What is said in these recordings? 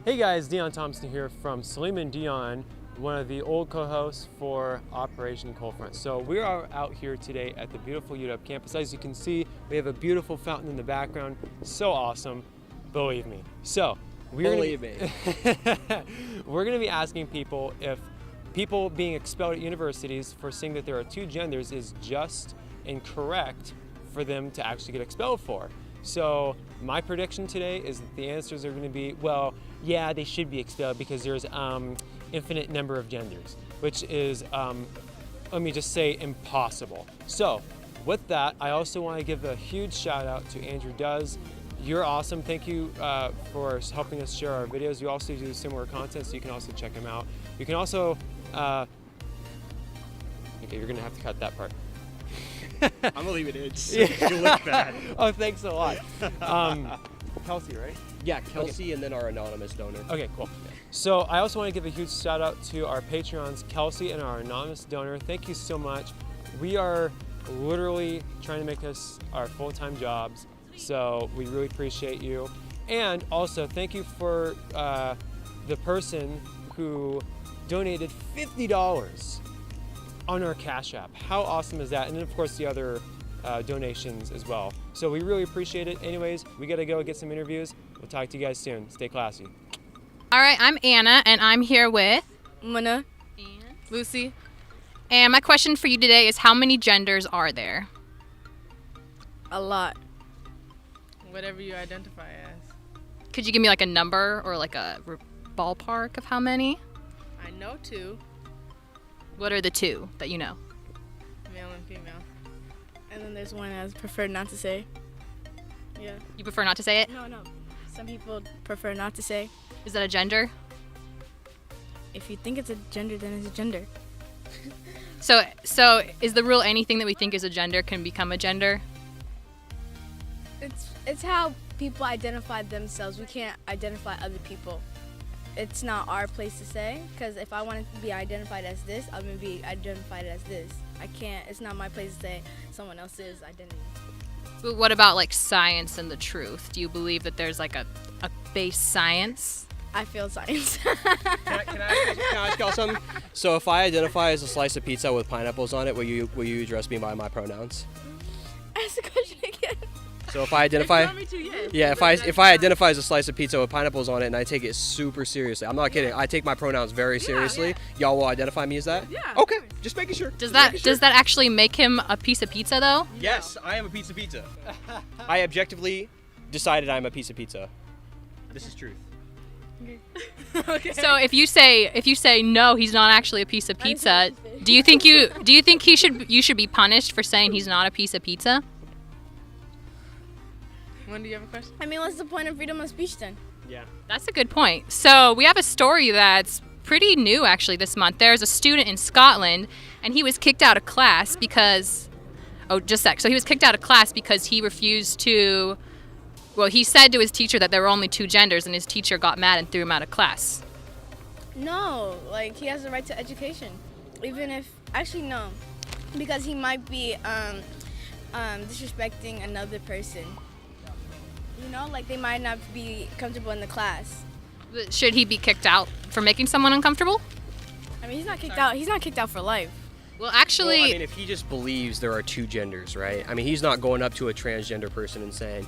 Hey guys, Dion Thompson here from Saleem N Dion, one of the old co-hosts for Operation Coldfront. So we are out here today at the beautiful UW campus. As you can see, we have a beautiful fountain in the background. So awesome, believe me. So we're gonna be asking people if people being expelled at universities for saying that there are two genders is just and correct for them to actually get expelled for. So my prediction today is that the answers are going to be, well, yeah, they should be expelled because there's infinite number of genders, which is, let me just say, impossible. So with that, I also want to give a huge shout out to Andrew Duz. You're awesome. Thank you for helping us share our videos. You also do similar content, so you can also check them out. You can also, okay, you're going to have to cut that part. I'm gonna leave it in. You look bad. Oh, thanks a lot. Kelsey, right? Yeah, Kelsey, okay. And then our anonymous donor. Okay, cool. So I also want to give a huge shout out to our Patreons, Kelsey and our anonymous donor. Thank you so much. We are literally trying to make this our full-time jobs, so we really appreciate you. And also, thank you for the person who donated $50 on our Cash App. How awesome is that? And then of course the other donations as well. So we really appreciate it. Anyways, we gotta go get some interviews. We'll talk to you guys soon. Stay classy. All right, I'm Anna and I'm here with Mona and Lucy. And my question for you today is, how many genders are there? A lot. Whatever you identify as. Could you give me like a number or like a ballpark of how many? I know two. What are the two that you know? Male and female. And then there's one I prefer not to say. Yeah. You prefer not to say it? No. Some people prefer not to say. Is that a gender? If you think it's a gender, then it's a gender. So is the rule anything that we think is a gender can become a gender? It's how people identify themselves. We can't identify other people. It's not our place to say, because if I want to be identified as this, I'm going to be identified as this. I can't, it's not my place to say someone else's identity. But what about like science and the truth? Do you believe that there's like a base science? I feel science. Can I ask y'all something? So if I identify as a slice of pizza with pineapples on it, will you address me by my pronouns? Ask the question again. So if I identify, Yeah, if I identify as a slice of pizza with pineapples on it and I take it super seriously, I'm not kidding. I take my pronouns very seriously. Y'all will identify me as that? Yeah. Okay, just making sure. Does that actually make him a piece of pizza though? Yes, I am a piece of pizza. I objectively decided I'm a piece of pizza. This is truth. Okay. So if you say no, he's not actually a piece of pizza, do you think you should be punished for saying he's not a piece of pizza? When do you have a question? I mean, what's the point of freedom of speech then? Yeah. That's a good point. So we have a story that's pretty new actually this month. There's a student in Scotland and he was kicked out of class because, So he was kicked out of class because he refused to, well, he said to his teacher that there were only two genders and his teacher got mad and threw him out of class. No, like he has the right to education. Even if, actually no, because he might be disrespecting another person. You know, like they might not be comfortable in the class. Should he be kicked out for making someone uncomfortable? I mean, he's not kicked out. He's not kicked out for life. Well, actually, Well, I mean, if he just believes there are two genders, right? I mean, he's not going up to a transgender person and saying,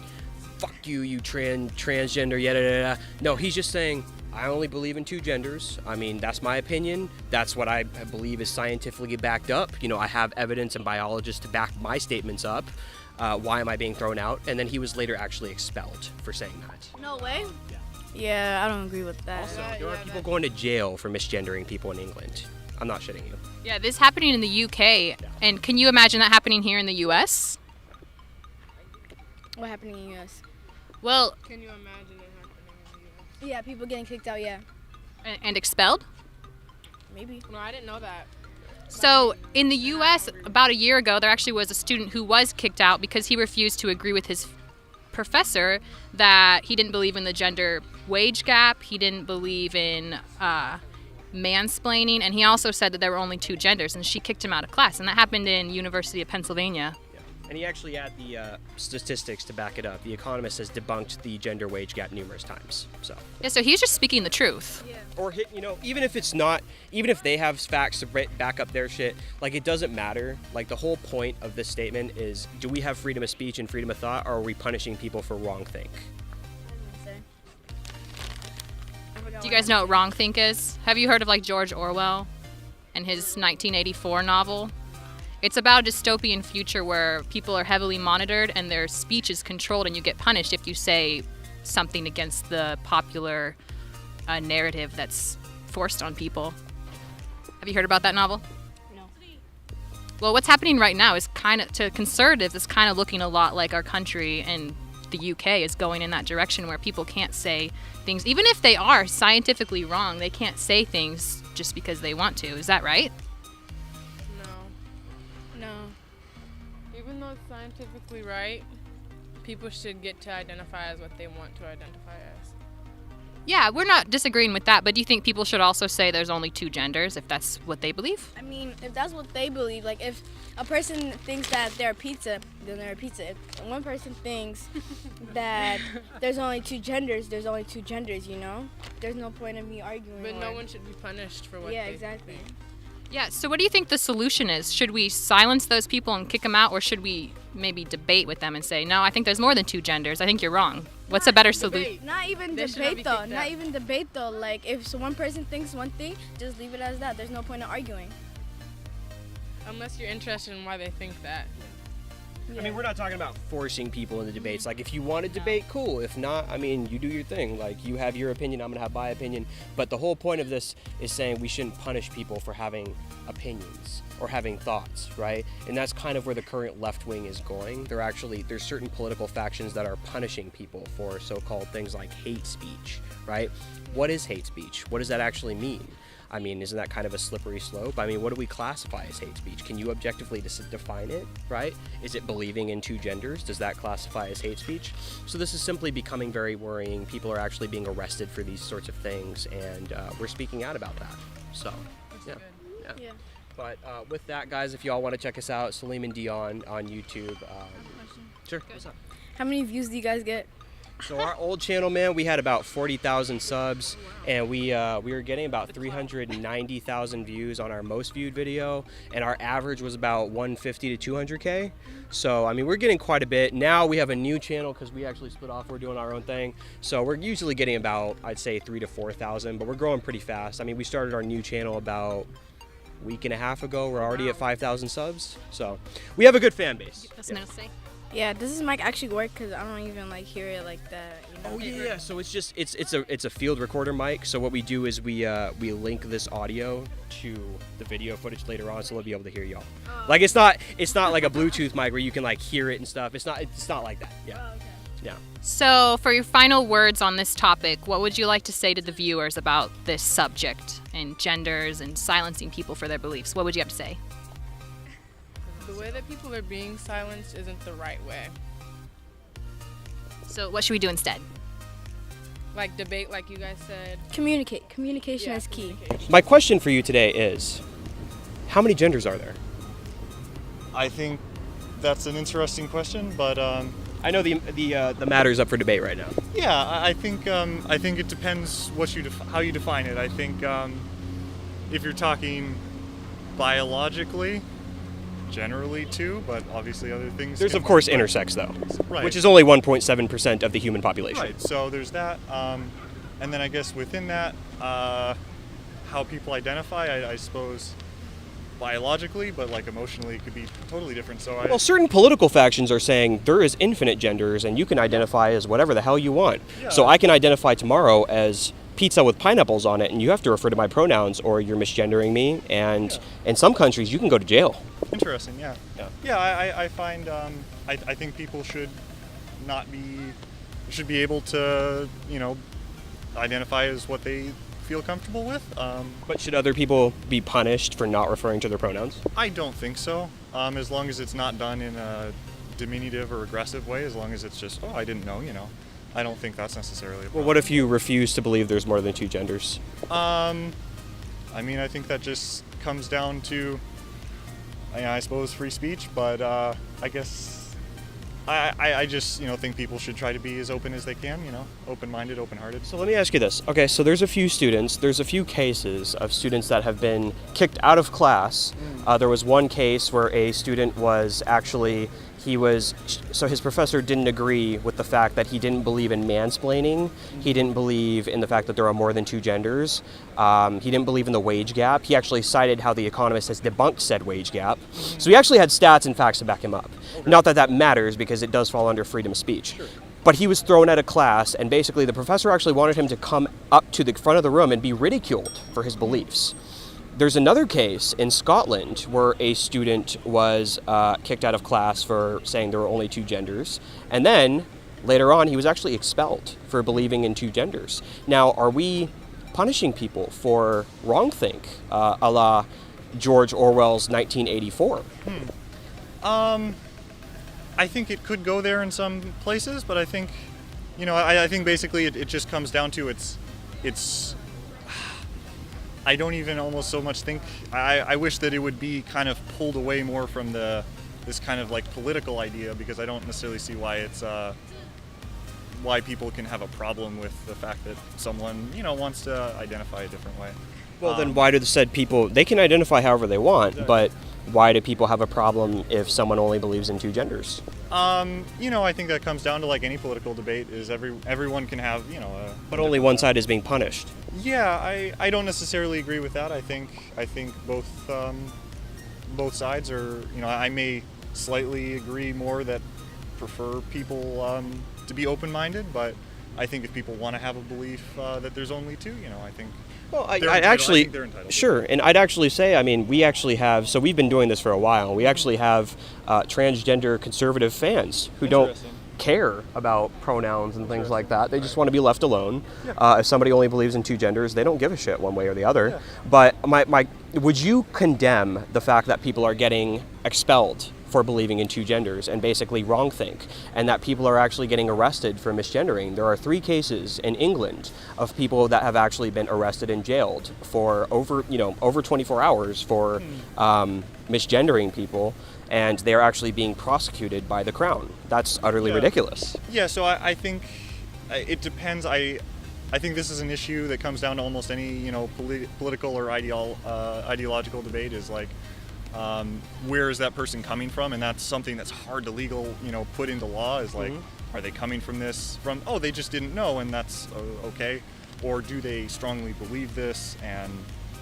"Fuck you, you transgender." Yada. No, he's just saying, "I only believe in two genders. I mean, that's my opinion. That's what I believe is scientifically backed up. You know, I have evidence and biologists to back my statements up. Why am I being thrown out?" And then he was later actually expelled for saying that. No way. Yeah, I don't agree with that. Also, there are people going to jail for misgendering people in England. I'm not shitting you. yeah, this happening in the UK. And can you imagine that happening here in the US? What happened in the U.S.? Well, Can you imagine it happening in the U.S.? Yeah, people getting kicked out. Yeah, and expelled? maybe. No, I didn't know that. So in the US, about a year ago, there actually was a student who was kicked out because he refused to agree with his professor that he didn't believe in the gender wage gap, he didn't believe in mansplaining, and he also said that there were only two genders, and she kicked him out of class, and that happened in University of Pennsylvania. And he actually had the statistics to back it up. The Economist has debunked the gender wage gap numerous times. So. Yeah, so he's just speaking the truth. Yeah. Or even if it's not, even if they have facts to back up their shit, like it doesn't matter. Like the whole point of this statement is, do we have freedom of speech and freedom of thought, or are we punishing people for wrongthink? Do you guys know what wrongthink is? Have you heard of like George Orwell and his 1984 novel? It's about a dystopian future where people are heavily monitored and their speech is controlled, and you get punished if you say something against the popular narrative that's forced on people. Have you heard about that novel? No. Well, what's happening right now is to conservatives, it's kind of looking a lot like our country, and the UK is going in that direction where people can't say things, even if they are scientifically wrong, they can't say things just because they want to. Is that right? No. Even though it's scientifically right, people should get to identify as what they want to identify as. Yeah, we're not disagreeing with that, but do you think people should also say there's only two genders if that's what they believe? I mean, if that's what they believe, like if a person thinks that they're pizza, then they're a pizza. If one person thinks that there's only two genders, there's only two genders, you know? There's no point in me arguing. But no one should be punished for what Yeah, they exactly. think. Yeah, so what do you think the solution is? Should we silence those people and kick them out, or should we maybe debate with them and say, no, I think there's more than two genders. I think you're wrong. What's a better solution? Not even They should not be debate though. kicked Not out. even debate though. Like if one person thinks one thing, just leave it as that. There's no point in arguing. Unless you're interested in why they think that. I mean, we're not talking about forcing people into debates. Like, if you want to debate, cool. If not, I mean, you do your thing. Like, you have your opinion, I'm going to have my opinion. But the whole point of this is saying we shouldn't punish people for having opinions or having thoughts, right? And that's kind of where the current left wing is going. There's certain political factions that are punishing people for so-called things like hate speech, right? What is hate speech? What does that actually mean? I mean, isn't that kind of a slippery slope? I mean, what do we classify as hate speech? Can you objectively define it, right? Is it believing in two genders? Does that classify as hate speech? So this is simply becoming very worrying. People are actually being arrested for these sorts of things, and we're speaking out about that. So, yeah. Yeah. But with that, guys, if y'all want to check us out, Saleem N Dion on YouTube. Sure. What's up? How many views do you guys get? So our old channel, man, we had about 40,000 subs, and we were getting about 390,000 views on our most viewed video, and our average was about 150 to 200K. So I mean, we're getting quite a bit. Now we have a new channel because we actually split off. We're doing our own thing, so we're usually getting about, I'd say, 3,000 to 4,000, but we're growing pretty fast. I mean, we started our new channel about a week and a half ago. We're already at 5,000 subs, so we have a good fan base. That's enough to say. Yeah, does this mic actually work? Cause I don't even like hear it like that. You know? Oh yeah, so it's just it's a field recorder mic. So what we do is we link this audio to the video footage later on, so we'll be able to hear y'all. Like it's not like a Bluetooth mic where you can like hear it and stuff. It's not like that. Yeah. Oh, okay. Yeah. So, for your final words on this topic, what would you like to say to the viewers about this subject and genders and silencing people for their beliefs? What would you have to say? The way that people are being silenced isn't the right way. So, what should we do instead? Like debate, like you guys said. Communicate. Communication Yeah, is key. communication. My question for you today is, how many genders are there? I think that's an interesting question, but I know the matter's up for debate right now. yeah, I think it depends what how you define it. I think if you're talking biologically, generally two, but obviously other things. There's can- of course intersex though, Right. which is only 1.7% of the human population. Right. So there's that, and then I guess within that, how people identify, I suppose, biologically, but like emotionally, it could be totally different. So Well, certain political factions are saying there is infinite genders and you can identify as whatever the hell you want. Yeah. So I can identify tomorrow as pizza with pineapples on it and you have to refer to my pronouns or you're misgendering me. And in some countries, you can go to jail. Interesting, yeah. I find I think people should be able to identify as what they feel comfortable with. But should other people be punished for not referring to their pronouns? I don't think so. As long as it's not done in a diminutive or aggressive way, as long as it's just, oh, I didn't know, I don't think that's necessarily a problem. Well, what if you refuse to believe there's more than two genders? I mean, I think that just comes down to, I suppose, free speech, but I guess I just think people should try to be as open as they can. Open-minded, open-hearted. So let me ask you this. Okay, so there's a few cases of students that have been kicked out of class. There was one case where a student was actually, his professor didn't agree with the fact that he didn't believe in mansplaining. He didn't believe in the fact that there are more than two genders. He didn't believe in the wage gap. He actually cited how The Economist has debunked said wage gap. So he actually had stats and facts to back him up. Okay. Not that that matters, because it does fall under freedom of speech. Sure. But he was thrown out of class, and basically the professor actually wanted him to come up to the front of the room and be ridiculed for his beliefs. There's another case in Scotland where a student was kicked out of class for saying there were only two genders, and then later on he was actually expelled for believing in two genders. Now, are we punishing people for wrongthink, a la George Orwell's 1984? I think it could go there in some places, but I think, I think basically it just comes down to it's. I don't even almost so much think. I wish that it would be kind of pulled away more from this kind of like political idea, because I don't necessarily see why it's why people can have a problem with the fact that someone wants to identify a different way. Well, then why do said people, they can identify however they want, exactly. But why do people have a problem if someone only believes in two genders? I think that comes down to like any political debate, is everyone can have, But only one side is being punished. Yeah, I don't necessarily agree with that. I think both sides are, I may slightly agree more that prefer people to be open-minded, but I think if people want to have a belief that there's only two, I think. Well, I think they're entitled. Sure, and I'd actually say, we actually have, so we've been doing this for a while, we actually have transgender conservative fans who don't care about pronouns and things like that. They just want to be left alone. If somebody only believes in two genders, they don't give a shit one way or the other. Yeah. But would you condemn the fact that people are getting expelled for believing in two genders and basically wrongthink, and that people are actually getting arrested for misgendering? There are 3 cases in England of people that have actually been arrested and jailed for over 24 hours for misgendering people, and they are actually being prosecuted by the Crown. That's utterly ridiculous. Yeah, so I think it depends. I think this is an issue that comes down to almost any political or ideological debate, is like, where is that person coming from? And that's something that's hard to put into law, is like, are they coming from they just didn't know, and that's okay? Or do they strongly believe this and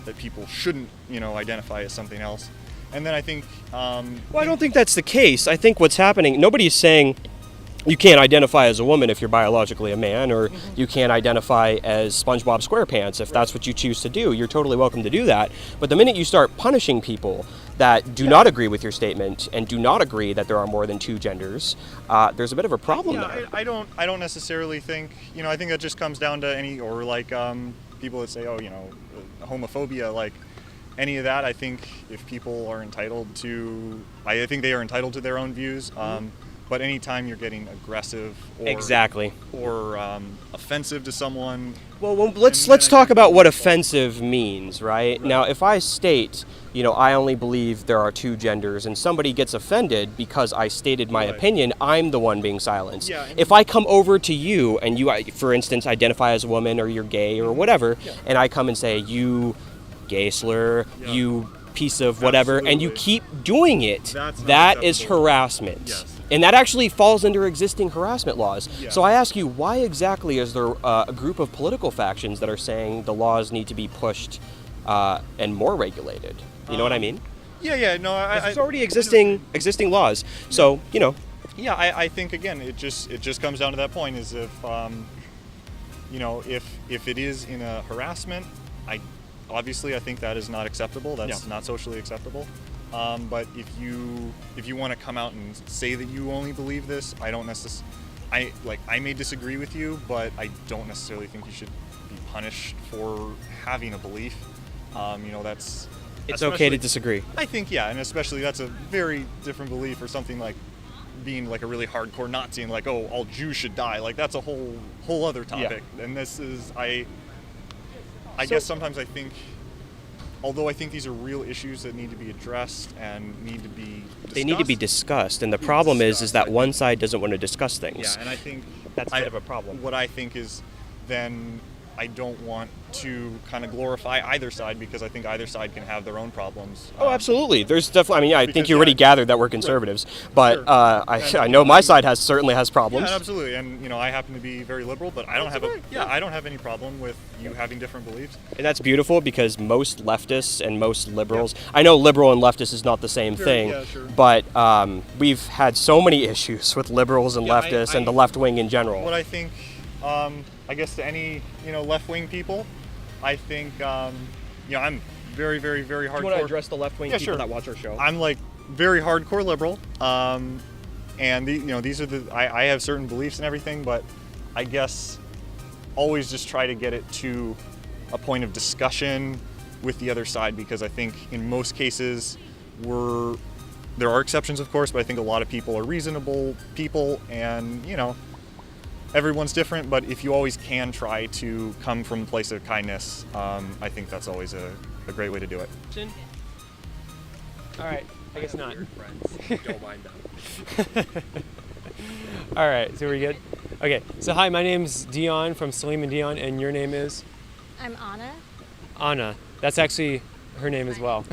that people shouldn't, identify as something else? And then I think... I don't think that's the case. I think what's happening, nobody's saying you can't identify as a woman if you're biologically a man, or you can't identify as SpongeBob SquarePants if that's what you choose to do. You're totally welcome to do that. But the minute you start punishing people that do not agree with your statement and do not agree that there are more than two genders, there's a bit of a problem there. I don't necessarily think, I think that just comes down to people that say, homophobia, like any of that. I think if people are entitled to, I think they are entitled to their own views. But anytime you're getting aggressive or offensive to someone... Well, let's talk about what offensive means, right? Now, if I state, I only believe there are two genders, and somebody gets offended because I stated my opinion, I'm the one being silenced. Yeah, if I come over to you and you, for instance, identify as a woman, or you're gay or whatever, and I come and say, you gay slur, you piece of whatever, and you keep doing it, that is harassment. Yes. And that actually falls under existing harassment laws. Yeah. So I ask you, why exactly is there a group of political factions that are saying the laws need to be pushed and more regulated? You know what I mean? Yeah. No, it's already existing laws. So Yeah, I think again, it just comes down to that point: is if if it is in a harassment, I think that is not acceptable. That's not socially acceptable. But if you want to come out and say that you only believe this, I don't necessarily. I may disagree with you, but I don't necessarily think you should be punished for having a belief. It's okay to disagree. I think, and especially that's a very different belief, or something like being like a really hardcore Nazi and like, oh, all Jews should die. Like that's a whole other topic. Yeah. And this is I guess sometimes I think although I think these are real issues that need to be addressed and need to be discussed. They need to be discussed, and the problem is that one side doesn't want to discuss things. Yeah, and I think that's a bit of a problem. What I think is then I don't want to kind of glorify either side, because I think either side can have their own problems. Oh, absolutely. There's definitely. I mean, I think because, you already yeah, gathered that we're conservatives, but Sure. I know my side certainly has problems. Yeah, absolutely. And you know, I happen to be very liberal, but I don't I don't have any problem with you having different beliefs. And that's beautiful, because most leftists and most liberals, I know liberal and leftist is not the same thing, yeah, sure. but we've had so many issues with liberals and Yeah, leftists and the left wing in general. What I think, I guess to any, left-wing people, I think, I'm very, very, very hardcore. Do you want to address the left wing people sure. that watch our show? I'm like very hardcore liberal, and these are I have certain beliefs and everything, but I guess always just try to get it to a point of discussion with the other side, because I think in most cases there are exceptions, of course, but I think a lot of people are reasonable people, and everyone's different, but if you always can try to come from a place of kindness, I think that's always a great way to do it. All right, I guess not. Weird friends. Don't mind them. All right, so we're good? Okay, so hi, my name's Dion from Saleem N Dion, and your name is? I'm Anna. Anna. That's actually her name as well.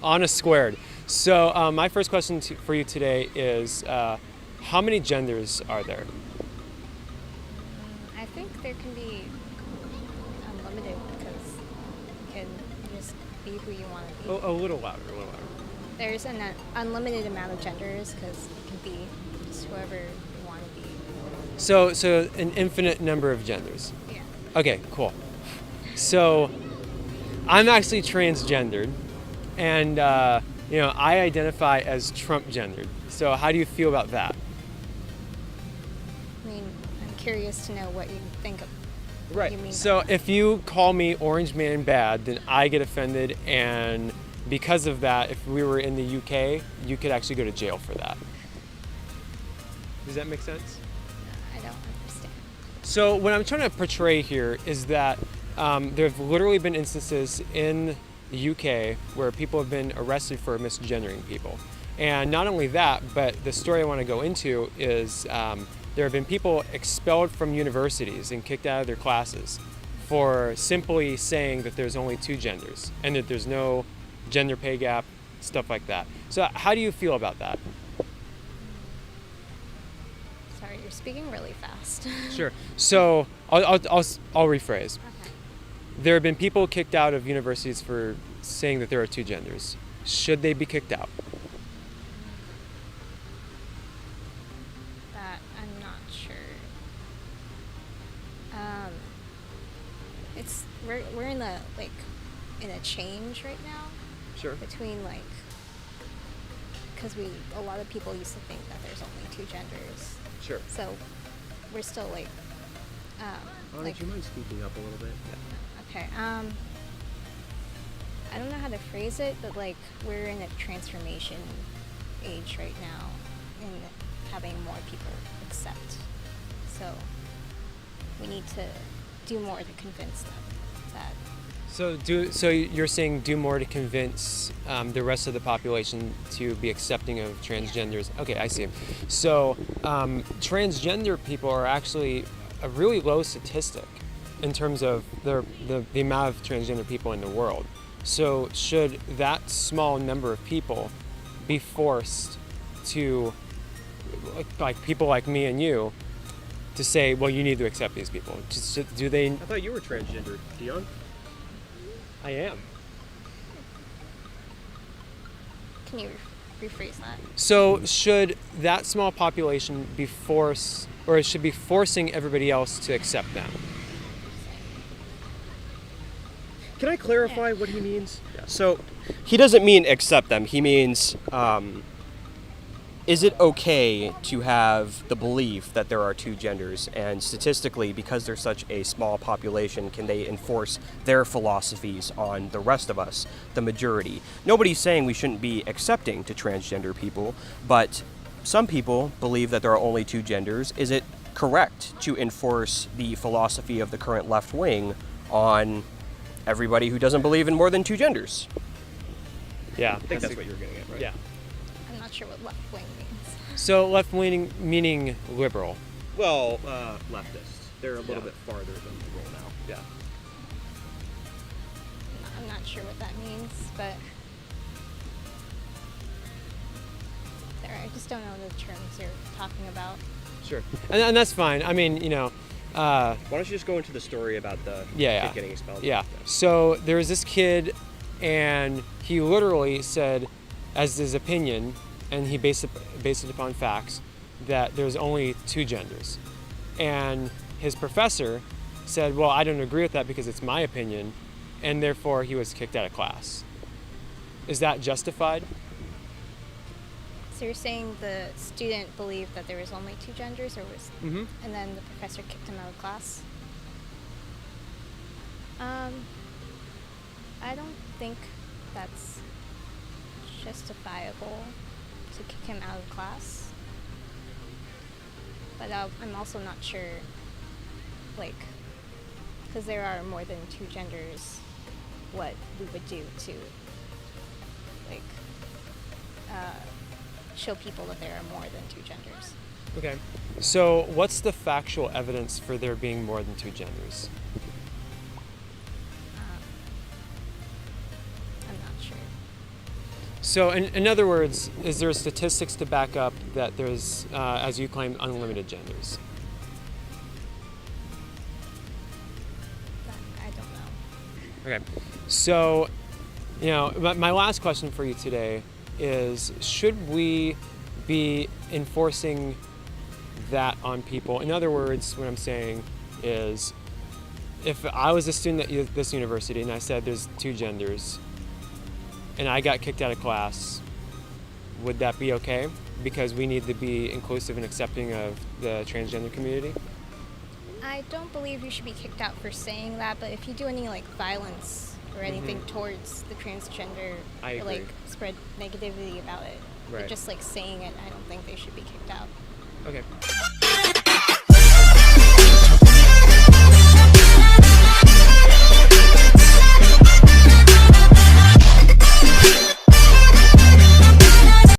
Anna squared. So my first question for you today is, how many genders are there? I think there can be unlimited, because you can just be who you want to be. Oh, a little louder, a little louder. There's an unlimited amount of genders, because you can be just whoever you want to be. So an infinite number of genders. Yeah. Okay, cool. So I'm actually transgendered, and I identify as Trump gendered. So how do you feel about that? I mean, I'm curious to know what you think of. Right. You mean So if you call me Orange Man bad, then I get offended, and because of that, if we were in the UK, you could actually go to jail for that. Does that make sense? I don't understand. So what I'm trying to portray here is that there have literally been instances in the UK where people have been arrested for misgendering people. And not only that, but the story I want to go into is there have been people expelled from universities and kicked out of their classes for simply saying that there's only two genders and that there's no gender pay gap, stuff like that. So how do you feel about that? Sorry, you're speaking really fast. Sure. So I'll rephrase. Okay. There have been people kicked out of universities for saying that there are two genders. Should they be kicked out? That I'm not sure. We're in a change right now. Sure. Between because a lot of people used to think that there's only two genders. Sure. So we're still Oh, would you mind speaking up a little bit? okay. I don't know how to phrase it, but we're in a transformation age right now, and having more people accept. So we need to do more to convince them that. So you're saying do more to convince the rest of the population to be accepting of transgenders. Okay, I see. So transgender people are actually a really low statistic in terms of the amount of transgender people in the world. So should that small number of people be forced to, like people like me and you, to say, well, you need to accept these people? Do they? I thought you were transgender, Dion. I am. Can you rephrase that? So should that small population be forced, or it should be forcing everybody else to accept them? Can I clarify what he means? So he doesn't mean accept them. He means, is it okay to have the belief that there are two genders? And statistically, because there's such a small population, can they enforce their philosophies on the rest of us, the majority? Nobody's saying we shouldn't be accepting to transgender people, but some people believe that there are only two genders. Is it correct to enforce the philosophy of the current left wing on everybody who doesn't believe in more than two genders. Yeah. I think that's what you're getting at, right? Yeah. I'm not sure what left wing means. So left-wing meaning liberal. Well, leftists. They're a little bit farther than liberal now. Yeah. I'm not sure what that means, but I just don't know the terms you're talking about. Sure. And that's fine. I mean, Why don't you just go into the story about the kid getting expelled? Yeah. So there was this kid, and he literally said, as his opinion, and he based it upon facts, that there's only two genders. And his professor said, well, I don't agree with that because it's my opinion, and therefore he was kicked out of class. Is that justified? So you're saying the student believed that there was only two genders, or was, and then the professor kicked him out of class? I don't think that's justifiable to kick him out of class. But I'm also not sure, because there are more than two genders, what we would do to, show people that there are more than two genders. Okay. So what's the factual evidence for there being more than two genders? I'm not sure. So in other words, is there statistics to back up that there's, as you claim, unlimited genders? I don't know. Okay. So, my last question for you today is, should we be enforcing that on people? In other words, what I'm saying is, if I was a student at this university and I said there's two genders and I got kicked out of class, would that be okay? Because we need to be inclusive and accepting of the transgender community? I don't believe you should be kicked out for saying that, but if you do any violence or anything towards the transgender, I or agree. spread negativity about it, Right. or just saying it, I don't think they should be kicked out. Okay.